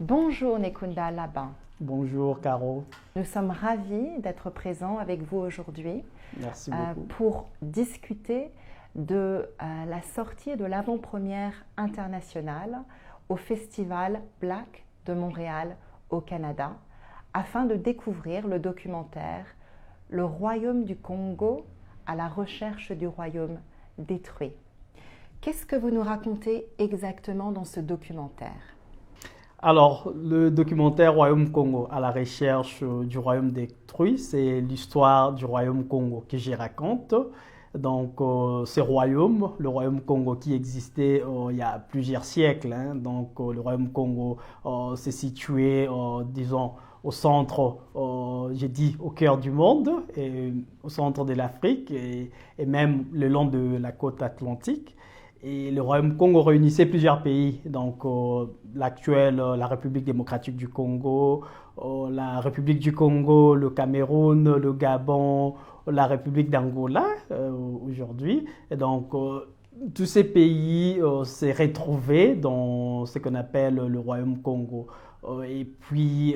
Bonjour Nekunda Labin. Bonjour Caro. Nous sommes ravis d'être présents avec vous aujourd'hui Merci beaucoup. pour discuter de la sortie de l'avant-première internationale au Festival Black de Montréal au Canada afin de découvrir le documentaire Le Royaume du Congo à la recherche du royaume détruit. Qu'est-ce que vous nous racontez exactement dans ce documentaire ? Alors, le documentaire Royaume Congo à la recherche du royaume détruit, c'est l'histoire du royaume Congo que j'y raconte. Donc, ce royaume, le royaume Congo qui existait il y a plusieurs siècles. Donc, le royaume Congo s'est situé, disons, au centre, j'ai dit au cœur du monde, et au centre de l'Afrique et même le long de la côte atlantique. Et le Royaume Congo réunissait plusieurs pays, donc l'actuelle, la République démocratique du Congo, la République du Congo, le Cameroun, le Gabon, la République d'Angola aujourd'hui. Et donc tous ces pays s'est retrouvés dans ce qu'on appelle le Royaume Congo. Et puis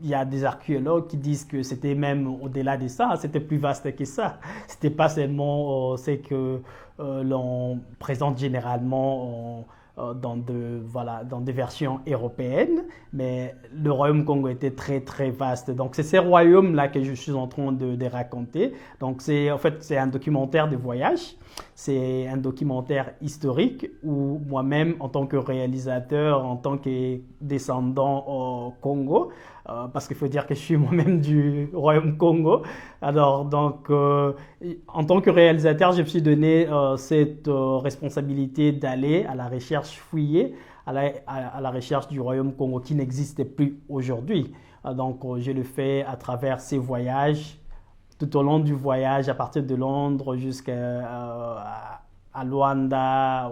il y a des archéologues qui disent que c'était même au-delà de ça, c'était plus vaste que ça. C'était pas seulement ce que l'on présente généralement dans des versions européennes, mais le royaume Congo était très très vaste. Donc c'est ces royaumes-là que je suis en train de raconter. Donc en fait c'est un documentaire de voyage, c'est un documentaire historique où moi-même en tant que réalisateur, en tant que descendant au Congo, parce qu'il faut dire que je suis moi-même du royaume Congo. Alors donc en tant que réalisateur, je me suis donné cette responsabilité d'aller à la recherche, fouiller à la recherche du royaume Congo qui n'existe plus aujourd'hui. Donc je le fais à travers ces voyages, tout au long du voyage, à partir de Londres jusqu'à Luanda,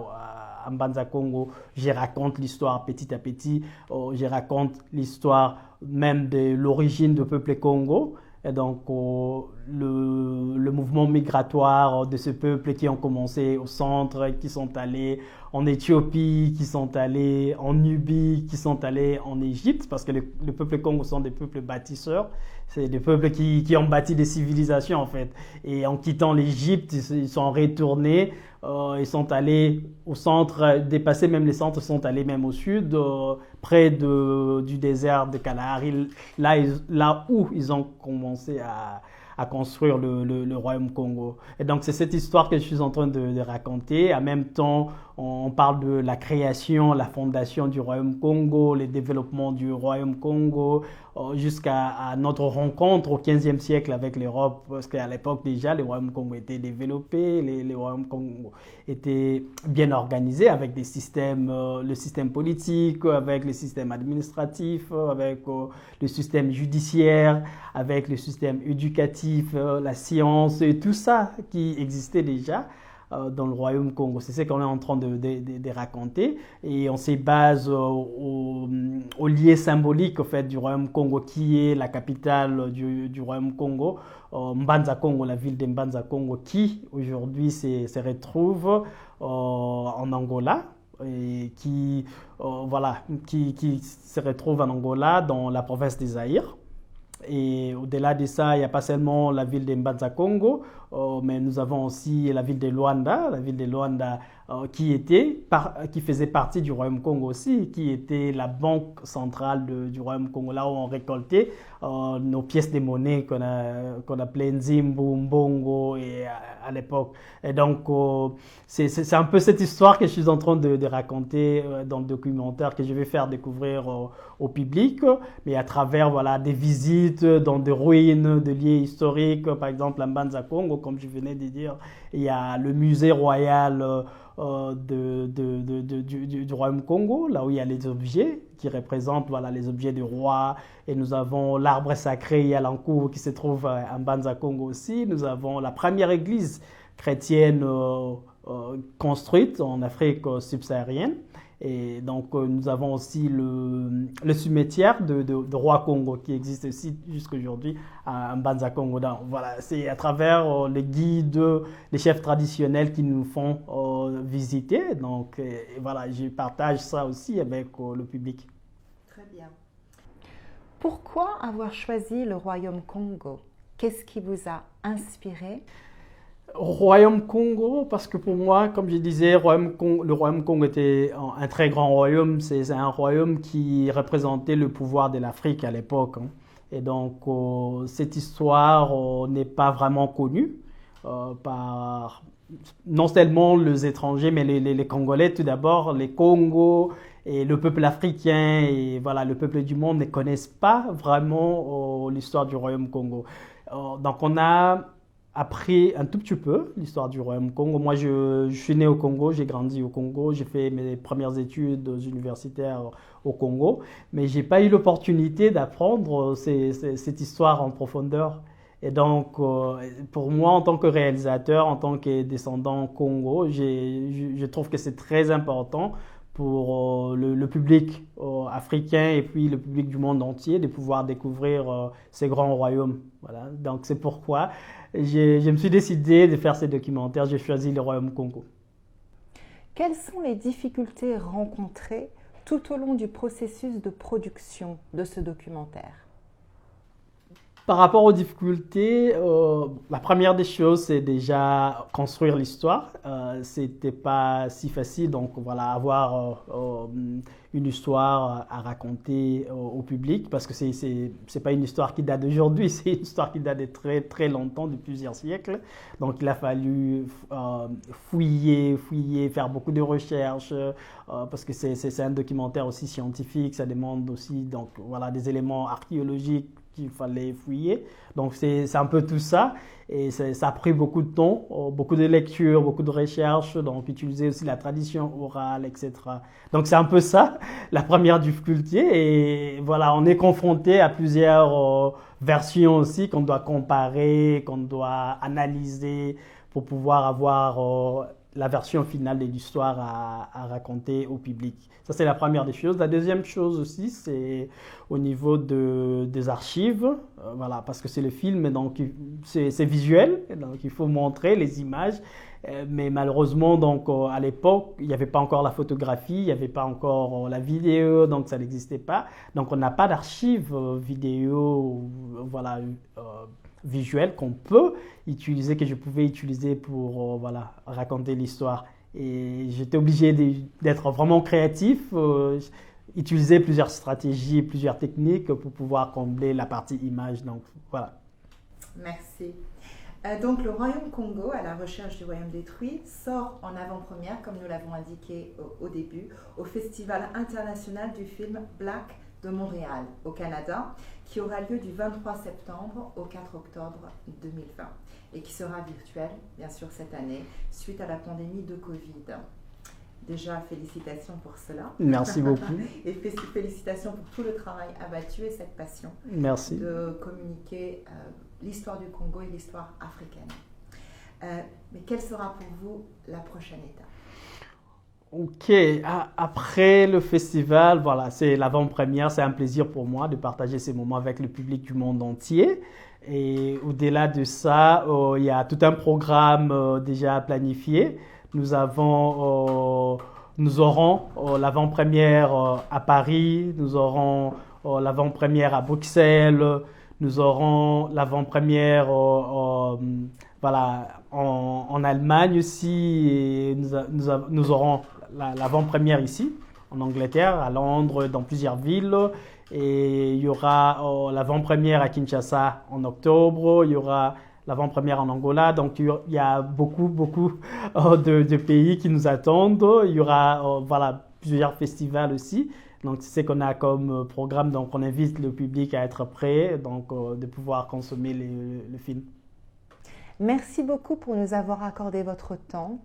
à Mbanza Congo, je raconte l'histoire petit à petit, je raconte l'histoire même de l'origine du peuple Congo. Et donc, le mouvement migratoire de ce peuple qui ont commencé au centre, qui sont allés en Éthiopie, qui sont allés en Nubie, qui sont allés en Égypte, parce que le peuple Congo sont des peuples bâtisseurs. C'est des peuples qui ont bâti des civilisations, en fait. Et en quittant l'Égypte, ils sont retournés, ils sont allés au centre, dépassé même les centres, ils sont allés même au sud, près du désert de Kalahari, là où ils ont commencé à construire le royaume Congo. Et donc, c'est cette histoire que je suis en train de raconter. En même temps, on parle de la création, la fondation du royaume Congo, le développement du royaume Congo, jusqu'à notre rencontre au XVe siècle avec l'Europe, parce qu'à l'époque déjà, le royaume Congo était développé, le royaume Congo était bien organisé avec des systèmes, le système politique, avec le système administratif, avec le système judiciaire, avec le système éducatif, la science, et tout ça qui existait déjà dans le royaume Congo. C'est ce qu'on est en train de raconter et on se base au lieu symbolique en fait, du royaume Congo qui est la capitale du royaume Congo, Mbanza Congo, la ville de Mbanza Congo qui aujourd'hui se retrouve en Angola et qui se retrouve en Angola dans la province des Zaïre. Et au-delà de ça, il n'y a pas seulement la ville de Mbanza Congo, mais nous avons aussi la ville de Luanda, qui faisait partie du Royaume Congo aussi, qui était la banque centrale du Royaume Congo, là où on récoltait nos pièces de monnaie qu'on appelait Nzimbu, Mbongo à l'époque. Et donc, c'est un peu cette histoire que je suis en train de raconter dans le documentaire que je vais faire découvrir au public, mais à travers des visites dans des ruines, des lieux historiques, par exemple à Mbanza Congo, comme je venais de dire, il y a le musée royal du Royaume Congo, là où il y a les objets qui représentent les objets du roi. Et nous avons l'arbre sacré Yalankou qui se trouve à Mbanza Congo aussi. Nous avons la première église chrétienne construite en Afrique subsaharienne. Et donc, nous avons aussi le cimetière de Roi Congo qui existe aussi jusqu'à aujourd'hui à Mbanza Congo. Donc, voilà, c'est à travers les guides, les chefs traditionnels qui nous font visiter. Donc, voilà, je partage ça aussi avec le public. Très bien. Pourquoi avoir choisi le royaume Congo? Qu'est-ce qui vous a inspiré? Royaume Congo, parce que pour moi, comme je disais, le royaume Congo était un très grand royaume. C'est un royaume qui représentait le pouvoir de l'Afrique à l'époque, hein. Et donc, cette histoire n'est pas vraiment connue par non seulement les étrangers, mais les Congolais tout d'abord, les Congos et le peuple africain et voilà, le peuple du monde ne connaissent pas vraiment l'histoire du royaume Congo. Donc, on a appris un tout petit peu l'histoire du royaume Congo. Moi, je suis né au Congo, j'ai grandi au Congo, j'ai fait mes premières études universitaires au Congo, mais j'ai pas eu l'opportunité d'apprendre cette histoire en profondeur. Et donc, pour moi, en tant que réalisateur, en tant que descendant Congo, je trouve que c'est très important pour le public africain et puis le public du monde entier de pouvoir découvrir ces grands royaumes. Voilà. Donc, c'est pourquoi je me suis décidé de faire ces documentaires. J'ai choisi le royaume Congo. Quelles sont les difficultés rencontrées tout au long du processus de production de ce documentaire? Par rapport aux difficultés, la première des choses, c'est déjà construire l'histoire. C'était pas si facile, donc voilà, avoir une histoire à raconter au public, parce que c'est pas une histoire qui date d'aujourd'hui, c'est une histoire qui date de très très longtemps, de plusieurs siècles. Donc il a fallu fouiller, faire beaucoup de recherches, parce que c'est un documentaire aussi scientifique, ça demande aussi donc voilà des éléments archéologiques qu'il fallait fouiller. Donc c'est un peu tout ça et ça a pris beaucoup de temps, beaucoup de lectures, beaucoup de recherches, donc utiliser aussi la tradition orale, etc. Donc c'est un peu ça, la première difficulté et voilà, on est confronté à plusieurs versions aussi qu'on doit comparer, qu'on doit analyser pour pouvoir avoir la version finale de l'histoire à raconter au public. Ça, c'est la première des choses. La deuxième chose aussi, c'est au niveau des archives, voilà, parce que c'est le film, donc c'est visuel, donc il faut montrer les images. Mais malheureusement, donc, à l'époque, il n'y avait pas encore la photographie, il n'y avait pas encore la vidéo, donc ça n'existait pas. Donc, on n'a pas d'archives vidéo, voilà, visuel qu'on peut utiliser, que je pouvais utiliser pour voilà, raconter l'histoire. Et j'étais obligé d'être vraiment créatif, utiliser plusieurs stratégies, plusieurs techniques pour pouvoir combler la partie image. Donc voilà. Merci. Donc le Royaume Congo, à la recherche du royaume détruit, sort en avant-première, comme nous l'avons indiqué au début, au Festival international du film Black de Montréal, au Canada, qui aura lieu du 23 septembre au 4 octobre 2020 et qui sera virtuel, bien sûr, cette année, suite à la pandémie de Covid. Déjà, félicitations pour cela. Merci beaucoup. Et félicitations pour tout le travail abattu et cette passion. Merci. De communiquer l'histoire du Congo et l'histoire africaine. Mais quelle sera pour vous la prochaine étape? Ok, après le festival, voilà, c'est l'avant-première, c'est un plaisir pour moi de partager ces moments avec le public du monde entier. Et au-delà de ça, il y a tout un programme déjà planifié. Nous aurons l'avant-première à Paris, nous aurons l'avant-première à Bruxelles, nous aurons l'avant-première voilà, en Allemagne aussi, et nous aurons l'avant-première ici, en Angleterre, à Londres, dans plusieurs villes. Et il y aura l'avant-première à Kinshasa en octobre, il y aura l'avant-première en Angola. Donc il y a beaucoup de pays qui nous attendent. Il y aura voilà, plusieurs festivals aussi. Donc c'est ce qu'on a comme programme. Donc on invite le public à être prêt, donc de pouvoir consommer le film. Merci beaucoup pour nous avoir accordé votre temps.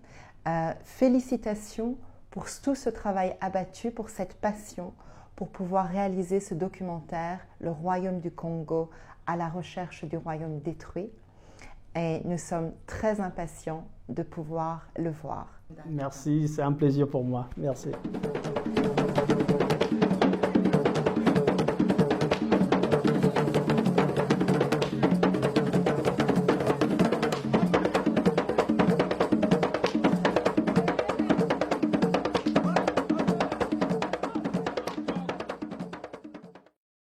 Félicitations pour tout ce travail abattu, pour cette passion, pour pouvoir réaliser ce documentaire, Le Royaume du Congo, à la recherche du royaume détruit. Et nous sommes très impatients de pouvoir le voir. Merci, c'est un plaisir pour moi. Merci.